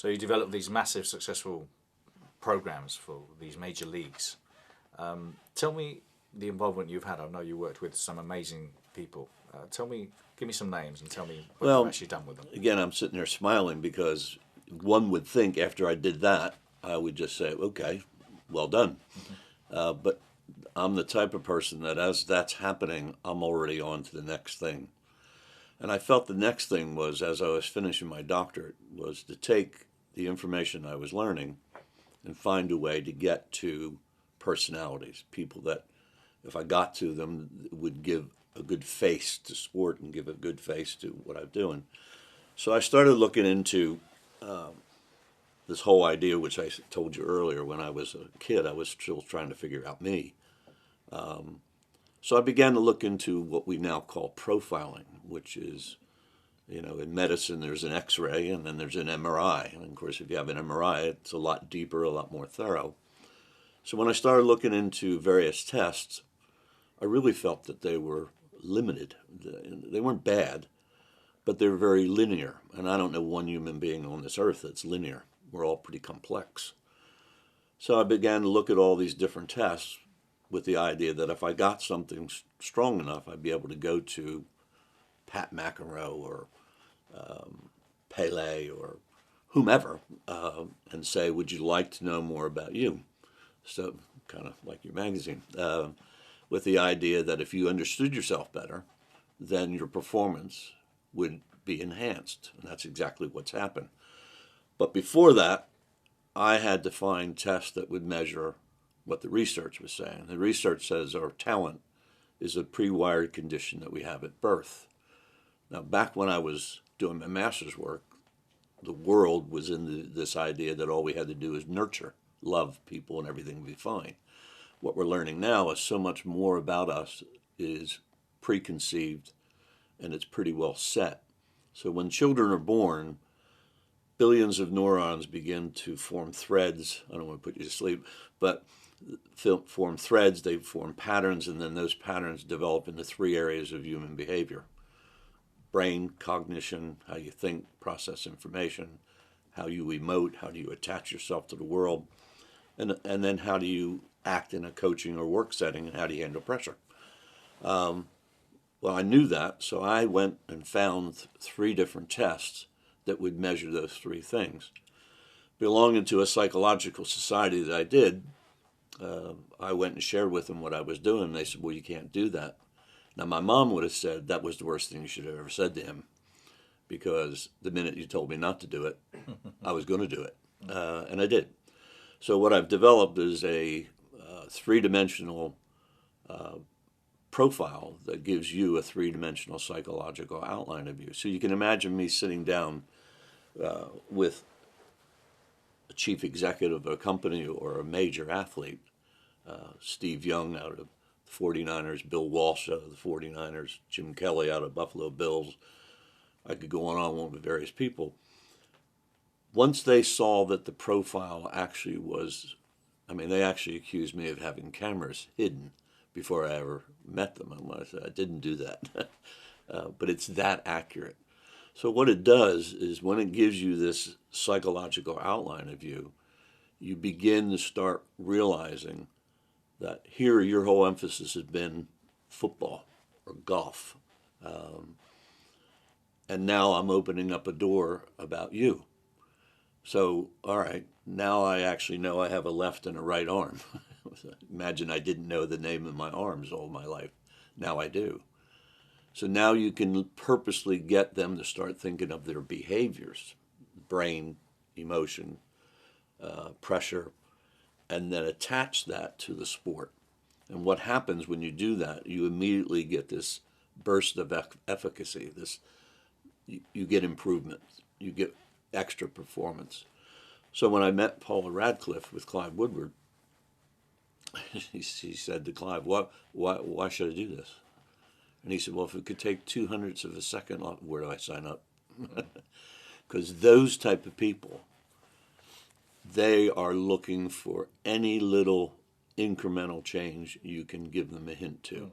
So you develop these massive successful programs for these major leagues. Tell me the involvement you've had. I know you worked with some amazing people. Give me some names and tell me what you've actually done with them. Again, I'm sitting there smiling because one would think after I did that, I would just say, okay, well done. But I'm the type of person that as that's happening, I'm already on to the next thing. And I felt the next thing was, as I was finishing my doctorate, was to take the information I was learning and find a way to get to personalities, people that, if I got to them, would give a good face to sport and give a good face to what I'm doing. So I started looking into this whole idea, which I told you earlier. When I was a kid, I was still trying to figure out me. So I began to look into what we now call profiling, which is, in medicine there's an X-ray and then there's an MRI. And of course, if you have an MRI, it's a lot deeper, a lot more thorough. So when I started looking into various tests, I really felt that they were limited. They weren't bad, but they were very linear. And I don't know one human being on this earth that's linear. We're all pretty complex. So I began to look at all these different tests with the idea that if I got something strong enough, I'd be able to go to Pat McEnroe or Pele or whomever and say, would you like to know more about you? So kind of like your magazine, with the idea that if you understood yourself better, then your performance would be enhanced. And that's exactly what's happened. But before that, I had to find tests that would measure what the research was saying. The research says our talent is a pre-wired condition that we have at birth. Now, back when I was doing my master's work, the world was in this idea that all we had to do is nurture, love people, and everything would be fine. What we're learning now is so much more about us is preconceived, and it's pretty well set. So when children are born, billions of neurons begin to form threads. I don't want to put you to sleep, but form threads, they form patterns, and then those patterns develop into three areas of human behavior. Brain, cognition, how you think, process information, how you emote, how do you attach yourself to the world, and then how do you act in a coaching or work setting, and how do you handle pressure. Well, I knew that, so I went and found 3 different tests that would measure those 3 things. Belonging to a psychological society that I did, I went and shared with them what I was doing, and they said, well, you can't do that. Now, my mom would have said that was the worst thing you should have ever said to him, because the minute you told me not to do it, I was going to do it, and I did. So what I've developed is a 3-dimensional profile that gives you a 3-dimensional psychological outline of you. So you can imagine me sitting down with a chief executive of a company or a major athlete, Steve Young out of the 49ers, Bill Walsh out of the 49ers, Jim Kelly out of Buffalo Bills. I could go on with various people. Once they saw that the profile actually was, they actually accused me of having cameras hidden before I ever met them. I said, I didn't do that. But it's that accurate. So what it does is when it gives you this psychological outline of you, you begin to start realizing that here your whole emphasis has been football or golf. And now I'm opening up a door about you. So, all right, now I actually know I have a left and a right arm. Imagine I didn't know the name of my arms all my life. Now I do. So now you can purposely get them to start thinking of their behaviors, brain, emotion, pressure, and then attach that to the sport. And what happens when you do that, you immediately get this burst of efficacy. You get improvement. You get extra performance. So when I met Paula Radcliffe with Clive Woodward, he said to Clive, why should I do this? And he said, well, if it could take 2/100ths of a second, where do I sign up? Because those type of people, they are looking for any little incremental change you can give them a hint to.